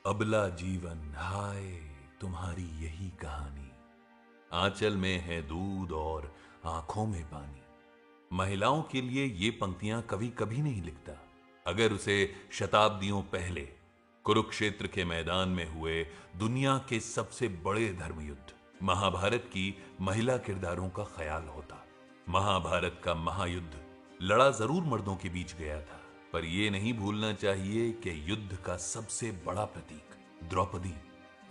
अबला जीवन हाय तुम्हारी यही कहानी। आंचल में है दूध और आंखों में पानी। महिलाओं के लिए ये पंक्तियां कवि कभी नहीं लिखता अगर उसे शताब्दियों पहले कुरुक्षेत्र के मैदान में हुए दुनिया के सबसे बड़े धर्मयुद्ध महाभारत की महिला किरदारों का ख्याल होता। महाभारत का महायुद्ध लड़ा जरूर मर्दों के बीच गया था, पर यह नहीं भूलना चाहिए कि युद्ध का सबसे बड़ा प्रतीक द्रौपदी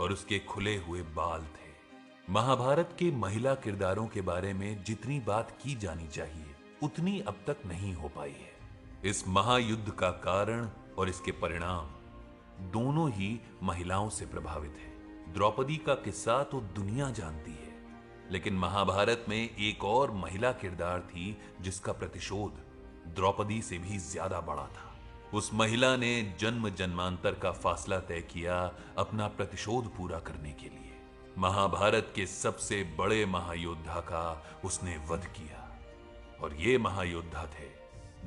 और उसके खुले हुए बाल थे। महाभारत के महिला किरदारों के बारे में जितनी बात की जानी चाहिए उतनी अब तक नहीं हो पाई है। इस महायुद्ध का कारण और इसके परिणाम दोनों ही महिलाओं से प्रभावित है। द्रौपदी का किस्सा तो दुनिया जानती है, लेकिन महाभारत में एक और महिला किरदार थी जिसका प्रतिशोध द्रौपदी से भी ज्यादा बड़ा था। उस महिला ने जन्म जन्मांतर का फासला तय किया अपना प्रतिशोध पूरा करने के लिए। महाभारत के सबसे बड़े महायोद्धा का उसने वध किया, और ये महायोद्धा थे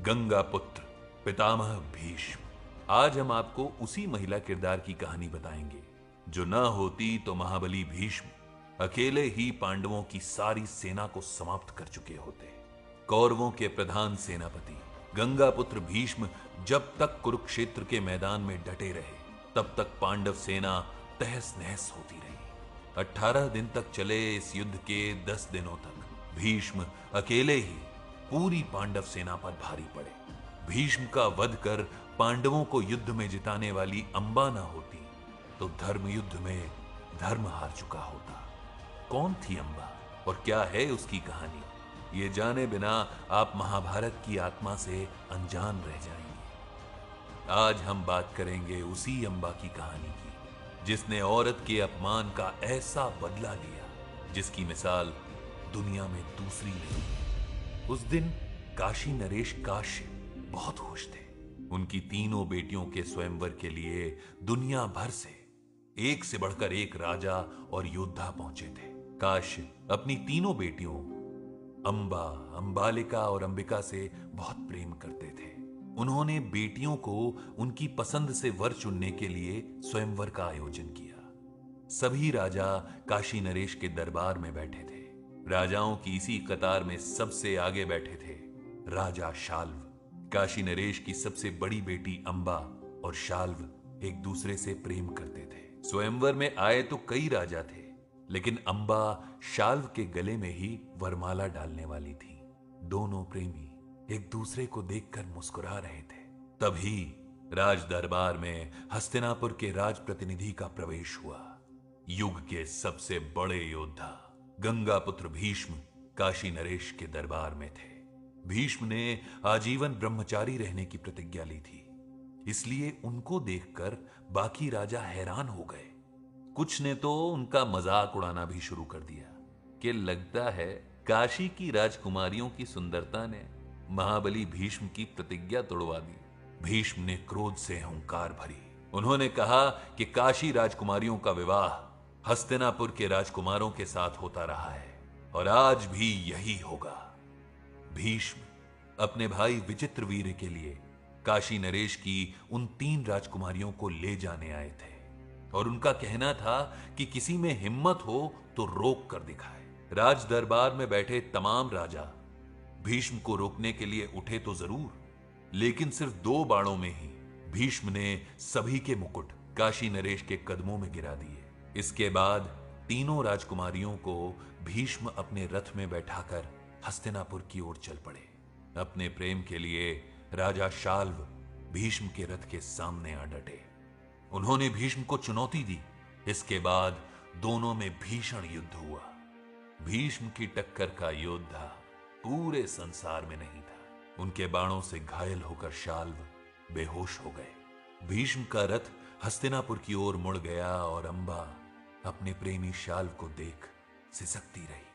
गंगा पुत्र पितामह भीष्म। आज हम आपको उसी महिला किरदार की कहानी बताएंगे जो न होती तो महाबली भीष्म अकेले ही पांडवों की सारी सेना को समाप्त कर चुके होते। कौरवों के प्रधान सेनापति गंगा पुत्र भीष्म जब तक कुरुक्षेत्र के मैदान में डटे रहे तब तक पांडव सेना तहस नहस होती रही। 18 दिन तक चले इस युद्ध के 10 दिनों तक भीष्म अकेले ही पूरी पांडव सेना पर भारी पड़े। भीष्म का वध कर पांडवों को युद्ध में जिताने वाली अंबा ना होती तो धर्म युद्ध में धर्म हार चुका होता। कौन थी अंबा और क्या है उसकी कहानी, ये जाने बिना आप महाभारत की आत्मा से अनजान रह जाएंगे। आज हम बात करेंगे उसी अंबा की कहानी की जिसने औरत के अपमान का ऐसा बदला लिया जिसकी मिसाल दुनिया में दूसरी नहीं। उस दिन काशी नरेश काश्यप बहुत खुश थे। उनकी तीनों बेटियों के स्वयंवर के लिए दुनिया भर से एक से बढ़कर एक राजा और योद्धा पहुंचे थे। काश्यप अपनी तीनों बेटियों अंबा, अंबालिका और अंबिका से बहुत प्रेम करते थे। उन्होंने बेटियों को उनकी पसंद से वर चुनने के लिए स्वयंवर का आयोजन किया। सभी राजा काशी नरेश के दरबार में बैठे थे। राजाओं की इसी कतार में सबसे आगे बैठे थे राजा शाल्व। काशी नरेश की सबसे बड़ी बेटी अंबा और शाल्व एक दूसरे से प्रेम करते थे। स्वयंवर में आए तो कई राजा थे, लेकिन अंबा शाल्व के गले में ही वरमाला डालने वाली थी। दोनों प्रेमी एक दूसरे को देखकर मुस्कुरा रहे थे। तभी राज दरबार में हस्तिनापुर के राज प्रतिनिधि का प्रवेश हुआ। युग के सबसे बड़े योद्धा गंगा पुत्र भीष्म काशी नरेश के दरबार में थे। भीष्म ने आजीवन ब्रह्मचारी रहने की प्रतिज्ञा ली थी, इसलिए उनको देखकर बाकी राजा हैरान हो गए। कुछ ने तो उनका मजाक उड़ाना भी शुरू कर दिया कि लगता है काशी की राजकुमारियों की सुंदरता ने महाबली भीष्म की प्रतिज्ञा तोड़वा दी। भीष्म ने क्रोध से हुंकार भरी। उन्होंने कहा कि काशी राजकुमारियों का विवाह हस्तिनापुर के राजकुमारों के साथ होता रहा है और आज भी यही होगा। भीष्म अपने भाई विचित्रवीर्य के लिए काशी नरेश की उन 3 राजकुमारियों को ले जाने आए थे और उनका कहना था कि किसी में हिम्मत हो तो रोक कर दिखाए। राज दरबार में बैठे तमाम राजा भीष्म को रोकने के लिए उठे तो जरूर, लेकिन सिर्फ 2 बाणों में ही भीष्म ने सभी के मुकुट काशी नरेश के कदमों में गिरा दिए। इसके बाद तीनों राजकुमारियों को भीष्म अपने रथ में बैठाकर हस्तिनापुर की ओर चल पड़े। अपने प्रेम के लिए राजा शाल्व भीष्म के रथ के सामने आ डटे। उन्होंने भीष्म को चुनौती दी। इसके बाद दोनों में भीषण युद्ध हुआ। भीष्म की टक्कर का योद्धा पूरे संसार में नहीं था। उनके बाणों से घायल होकर शाल्व बेहोश हो गए। भीष्म का रथ हस्तिनापुर की ओर मुड़ गया और अंबा अपने प्रेमी शाल्व को देख सिसकती रही।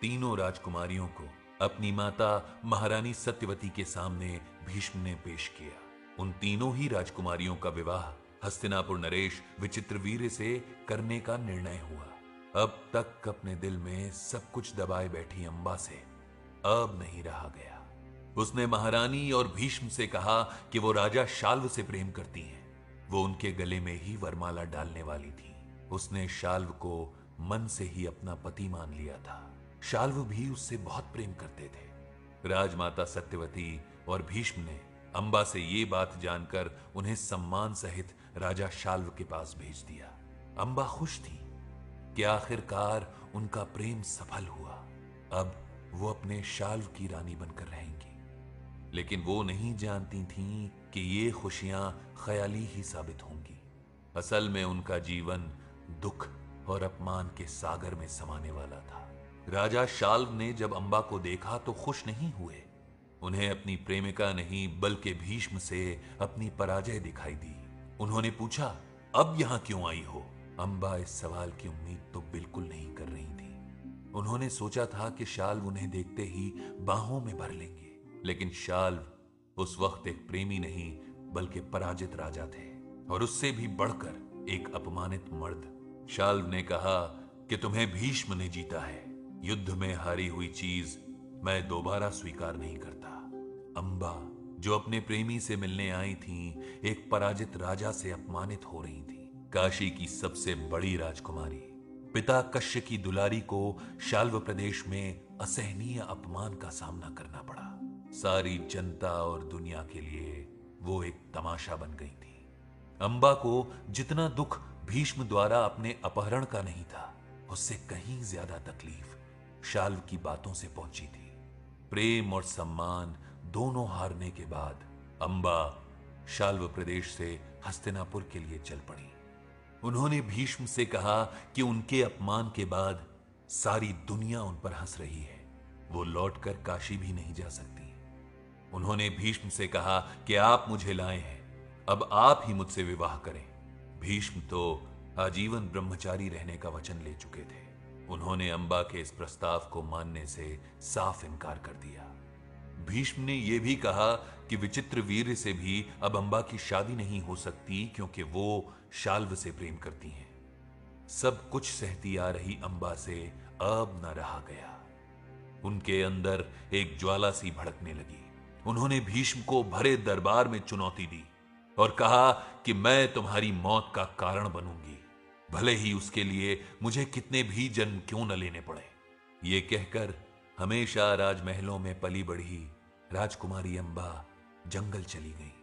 तीनों राजकुमारियों को अपनी माता महारानी सत्यवती के सामने भीष्म ने पेश किया। उन तीनों ही राजकुमारियों का विवाह हस्तिनापुर नरेश विचित्रवीर्य से करने का निर्णय हुआ। अब तक अपने दिल में सब कुछ दबाए बैठी अंबा से अब नहीं रहा गया। उसने महारानी और भीष्म से कहा कि वो राजा शाल्व से प्रेम करती हैं। वो उनके गले में ही वरमाला डालने वाली थी। उसने शाल्व को मन से ही अपना पति मान लिया था। शाल्व भी उससे बहुत प्रेम करते थे। राजमाता सत्यवती और भीष्म ने अंबा से ये बात जानकर उन्हें सम्मान सहित राजा शाल्व के पास भेज दिया। अंबा खुश थी कि आखिरकार उनका प्रेम सफल हुआ। अब वो अपने शाल्व की रानी बनकर रहेंगी। लेकिन वो नहीं जानती थीं कि ये खुशियां ख्याली ही साबित होंगी। असल में उनका जीवन दुख और अपमान के सागर में समाने वाला था। राजा शाल्व ने जब अंबा को देखा तो खुश नहीं हुए। उन्हें अपनी प्रेमिका नहीं बल्कि भीष्म से अपनी पराजय दिखाई दी। उन्होंने पूछा, अब यहां क्यों आई हो? अंबा इस सवाल की उम्मीद तो बिल्कुल नहीं कर रही थी। उन्होंने सोचा था कि शाल्व उन्हें देखते ही बाहों में भर लेंगे। लेकिन शाल्व उस वक्त एक प्रेमी नहीं बल्कि पराजित राजा थे, और उससे भी बढ़कर एक अपमानित मर्द। शाल्व ने कहा कि तुम्हें भीष्म ने जीता है। युद्ध में हारी हुई चीज मैं दोबारा स्वीकार नहीं करता। अंबा, जो अपने प्रेमी से मिलने आई थीं, एक पराजित राजा से अपमानित हो रही थी। काशी की सबसे बड़ी राजकुमारी, पिता कश्य की दुलारी को शाल्व प्रदेश में असहनीय अपमान का सामना करना पड़ा। सारी जनता और दुनिया के लिए वो एक तमाशा बन गई थी। अंबा को जितना दुख भीष्म द्वारा अपने अपहरण का नहीं था, उससे कहीं ज्यादा तकलीफ शाल्व की बातों से पहुंची थी। प्रेम और सम्मान दोनों हारने के बाद अंबा शाल्व प्रदेश से हस्तिनापुर के लिए चल पड़ी। उन्होंने भीष्म से कहा कि उनके अपमान के बाद सारी दुनिया उन पर हंस रही है, वो लौटकर काशी भी नहीं जा सकती। उन्होंने भीष्म से कहा कि आप मुझे लाए हैं, अब आप ही मुझसे विवाह करें। भीष्म तो आजीवन ब्रह्मचारी रहने का वचन ले चुके थे। उन्होंने अंबा के इस प्रस्ताव को मानने से साफ इनकार कर दिया। भीष्म ने यह भी कहा कि विचित्र वीर्य से भी अब अंबा की शादी नहीं हो सकती, क्योंकि वो शाल्व से प्रेम करती हैं। सब कुछ सहती आ रही अंबा से अब न रहा गया। उनके अंदर एक ज्वाला सी भड़कने लगी। उन्होंने भीष्म को भरे दरबार में चुनौती दी और कहा कि मैं तुम्हारी मौत का कारण बनूंगी, भले ही उसके लिए मुझे कितने भी जन्म क्यों न लेने पड़े। ये कहकर हमेशा राजमहलों में पली बढ़ी राजकुमारी अंबा जंगल चली गई।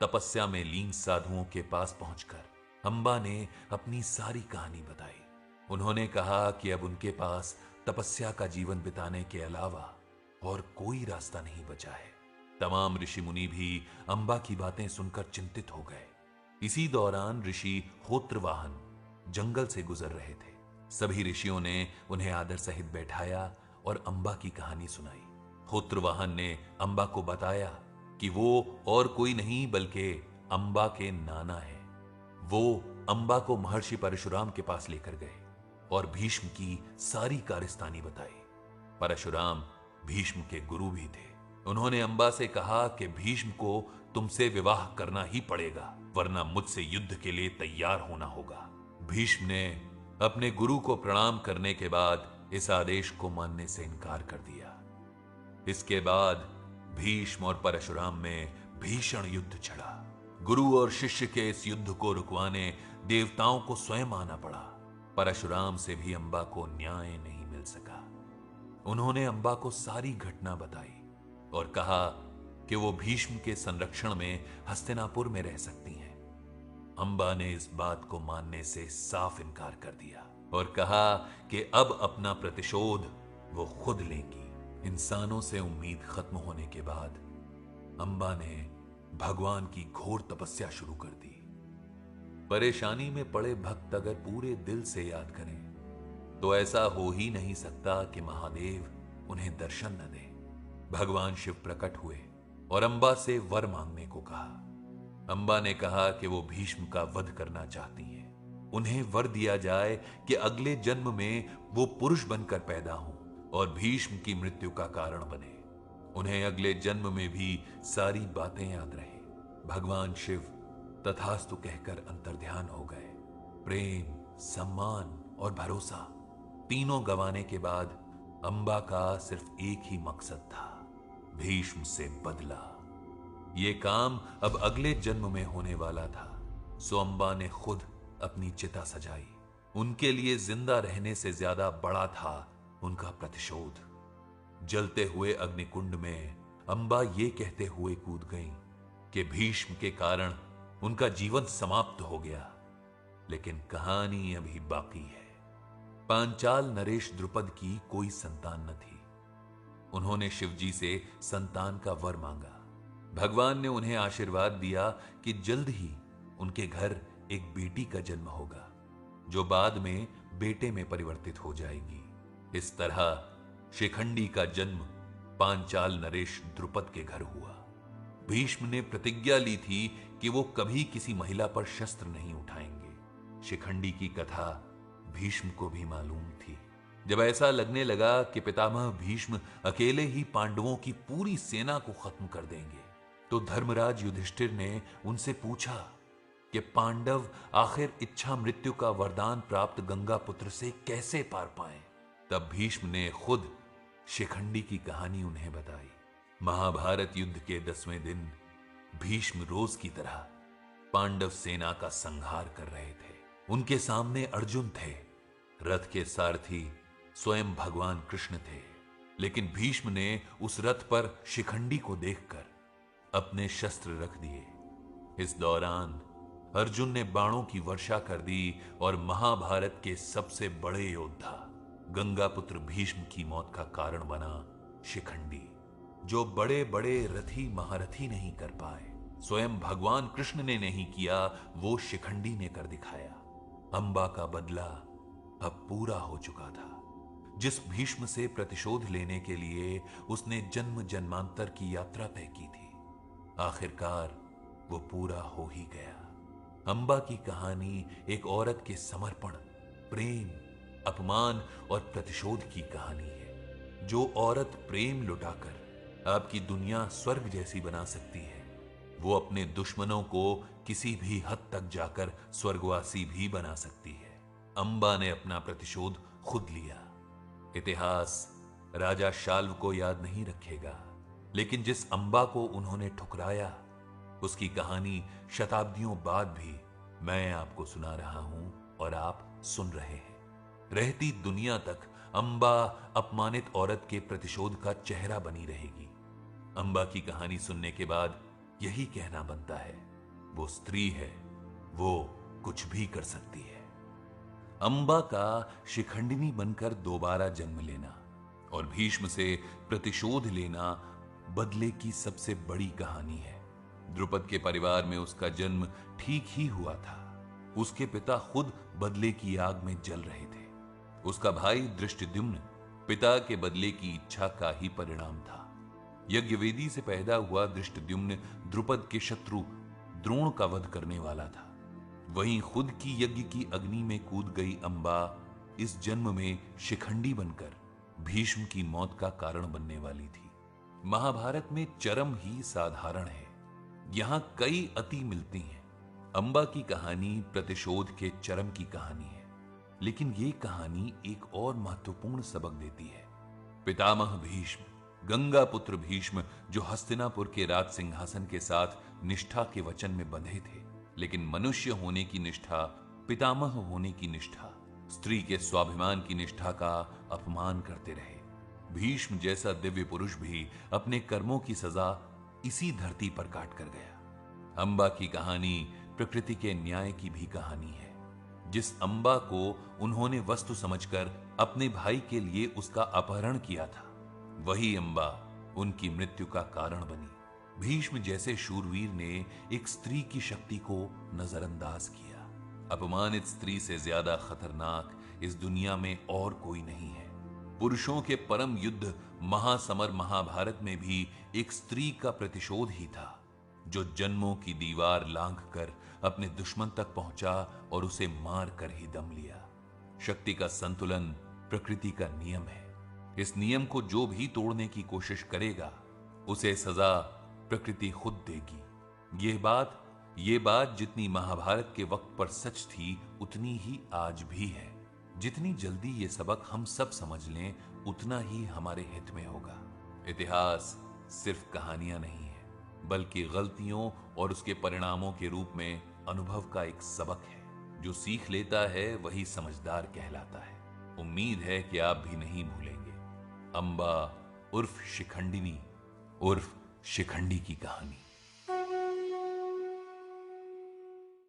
तपस्या में लीन साधुओं के पास पहुंचकर अंबा ने अपनी सारी कहानी बताई। उन्होंने कहा कि अब उनके पास तपस्या का जीवन बिताने के अलावा और कोई रास्ता नहीं बचा है। तमाम ऋषि मुनि भी अंबा की बातें सुनकर चिंतित हो गए। इसी दौरान ऋषि होत्रवाहन जंगल से गुजर रहे थे। सभी ऋषियों ने उन्हें आदर सहित बैठाया और अंबा की कहानी सुनाई। होत्रवाहन ने अंबा को बताया कि वो और कोई नहीं बल्कि अंबा के नाना है। वो अंबा को महर्षि परशुराम के पास लेकर गए और भीष्म की सारी कारस्तानी बताई। परशुराम भीष्म के गुरु भी थे। उन्होंने अंबा से कहा कि भीष्म को तुमसे विवाह करना ही पड़ेगा, वरना मुझसे युद्ध के लिए तैयार होना होगा। भीष्म ने अपने गुरु को प्रणाम करने के बाद इस आदेश को मानने से इनकार कर दिया। इसके बाद भीष्म और परशुराम में भीषण युद्ध छिड़ा। गुरु और शिष्य के इस युद्ध को रुकवाने देवताओं को स्वयं आना पड़ा। परशुराम से भी अंबा को न्याय नहीं मिल सका। उन्होंने अंबा को सारी घटना बताई और कहा कि वो भीष्म के संरक्षण में हस्तिनापुर में रह सकती हैं। अंबा ने इस बात को मानने से साफ इनकार कर दिया और कहा कि अब अपना प्रतिशोध वो खुद लेंगी। इंसानों से उम्मीद खत्म होने के बाद अंबा ने भगवान की घोर तपस्या शुरू कर दी। परेशानी में पड़े भक्त अगर पूरे दिल से याद करें तो ऐसा हो ही नहीं सकता कि महादेव उन्हें दर्शन न दे। भगवान शिव प्रकट हुए और अंबा से वर मांगने को कहा। अंबा ने कहा कि वो भीष्म का वध करना चाहती हैं। उन्हें वर दिया जाए कि अगले जन्म में वो पुरुष बनकर पैदा हों और भीष्म की मृत्यु का कारण बने। उन्हें अगले जन्म में भी सारी बातें याद रहे। भगवान शिव तथास्तु कहकर अंतर्ध्यान हो गए। प्रेम, सम्मान और भरोसा तीनों गंवाने के बाद अंबा का सिर्फ एक ही मकसद था, भीष्म से बदला। ये काम अब अगले जन्म में होने वाला था। सो अंबा ने खुद अपनी चिता सजाई। उनके लिए जिंदा रहने से ज्यादा बड़ा था उनका प्रतिशोध। जलते हुए अग्निकुंड में अंबा ये कहते हुए कूद गईं कि भीष्म के कारण उनका जीवन समाप्त हो गया। लेकिन कहानी अभी बाकी है। पांचाल नरेश द्रुपद की कोई संतान न थी। उन्होंने शिवजी से संतान का वर मांगा। भगवान ने उन्हें आशीर्वाद दिया कि जल्द ही उनके घर एक बेटी का जन्म होगा, जो बाद में बेटे में परिवर्तित हो जाएगी। इस तरह शिखंडी का जन्म पांचाल नरेश द्रुपद के घर हुआ। भीष्म ने प्रतिज्ञा ली थी कि वो कभी किसी महिला पर शस्त्र नहीं उठाएंगे। शिखंडी की कथा भीष्म को भी मालूम थी। जब ऐसा लगने लगा कि पितामह भीष्म अकेले ही पांडवों की पूरी सेना को खत्म कर देंगे, तो धर्मराज युधिष्ठिर ने उनसे पूछा कि पांडव आखिर इच्छा मृत्यु का वरदान प्राप्त गंगा पुत्र से कैसे पार पाएं। तब भीष्म ने खुद शिखंडी की कहानी उन्हें बताई। महाभारत युद्ध के 10वें दिन भीष्म रोज की तरह पांडव सेना का संहार कर रहे थे। उनके सामने अर्जुन थे, रथ के सारथी स्वयं भगवान कृष्ण थे। लेकिन भीष्म ने उस रथ पर शिखंडी को देखकर अपने शस्त्र रख दिए। इस दौरान अर्जुन ने बाणों की वर्षा कर दी और महाभारत के सबसे बड़े योद्धा गंगापुत्र भीष्म की मौत का कारण बना शिखंडी। जो बड़े बड़े रथी महारथी नहीं कर पाए, स्वयं भगवान कृष्ण ने नहीं किया, वो शिखंडी ने कर दिखाया। अंबा का बदला अब पूरा हो चुका था। जिस भीष्म से प्रतिशोध लेने के लिए उसने जन्म जन्मांतर की यात्रा तय की थी, आखिरकार वो पूरा हो ही गया। अंबा की कहानी एक औरत के समर्पण, प्रेम, अपमान और प्रतिशोध की कहानी है। जो औरत प्रेम लुटाकर आपकी दुनिया स्वर्ग जैसी बना सकती है, वो अपने दुश्मनों को किसी भी हद तक जाकर स्वर्गवासी भी बना सकती है। अंबा ने अपना प्रतिशोध खुद लिया। इतिहास राजा शाल्व को याद नहीं रखेगा, लेकिन जिस अंबा को उन्होंने ठुकराया, उसकी कहानी शताब्दियों बाद भी मैं आपको सुना रहा हूं और आप सुन रहे हैं। रहती दुनिया तक अंबा अपमानित औरत के प्रतिशोध का चेहरा बनी रहेगी। अंबा की कहानी सुनने के बाद यही कहना बनता है, वो स्त्री है, वो कुछ भी कर सकती है। अंबा का शिखंडिनी बनकर दोबारा जन्म लेना और भीष्म से प्रतिशोध लेना बदले की सबसे बड़ी कहानी है। द्रुपद के परिवार में उसका जन्म ठीक ही हुआ था। उसके पिता खुद बदले की आग में जल रहे थे। उसका भाई दृष्टद्युम्न पिता के बदले की इच्छा का ही परिणाम था। यज्ञवेदी से पैदा हुआ दृष्टद्युम्न द्रुपद के शत्रु द्रोण का वध करने वाला था। वहीं खुद की यज्ञ की अग्नि में कूद गई अंबा इस जन्म में शिखंडी बनकर भीष्म की मौत का कारण बनने वाली थी। महाभारत में चरम ही साधारण है, यहां कई अति मिलती हैं। अंबा की कहानी प्रतिशोध के चरम की कहानी है, लेकिन ये कहानी एक और महत्वपूर्ण सबक देती है। पितामह भीष्म, गंगा पुत्र भीष्म, जो हस्तिनापुर के राज सिंहासन के साथ निष्ठा के वचन में बंधे थे, लेकिन मनुष्य होने की निष्ठा, पितामह होने की निष्ठा, स्त्री के स्वाभिमान की निष्ठा का अपमान करते रहे। भीष्म जैसा दिव्य पुरुष भी अपने कर्मों की सजा इसी धरती पर काट कर गया। अंबा की कहानी प्रकृति के न्याय की भी कहानी है। जिस अंबा को उन्होंने वस्तु समझकर अपने भाई के लिए उसका अपहरण किया था, वही अंबा उनकी मृत्यु का कारण बनी। भीष्म जैसे शूरवीर ने एक स्त्री की शक्ति को नजरअंदाज किया। अपमानित स्त्री से ज्यादा खतरनाक इस दुनिया में और कोई नहीं है। पुरुषों के परम युद्ध महासमर महाभारत में भी एक स्त्री का प्रतिशोध ही था, जो जन्मों की दीवार लांघकर अपने दुश्मन तक पहुंचा और उसे मार कर ही दम लिया। शक्ति का संतुलन प्रकृति का नियम है। इस नियम को जो भी तोड़ने की कोशिश करेगा, उसे सजा प्रकृति खुद देगी। ये बात जितनी महाभारत के वक्त पर सच थी, उतनी ही आज भी है। जितनी जल्दी ये सबक हम सब समझ लें, उतना ही हमारे हित में होगा। इतिहास सिर्फ कहानियां नहीं है, बल्कि गलतियों और उसके परिणामों के रूप में अनुभव का एक सबक है। जो सीख लेता है वही समझदार कहलाता है। उम्मीद है कि आप भी नहीं भूलेंगे अंबा उर्फ शिखंडिनी उर्फ शिखंडी की कहानी।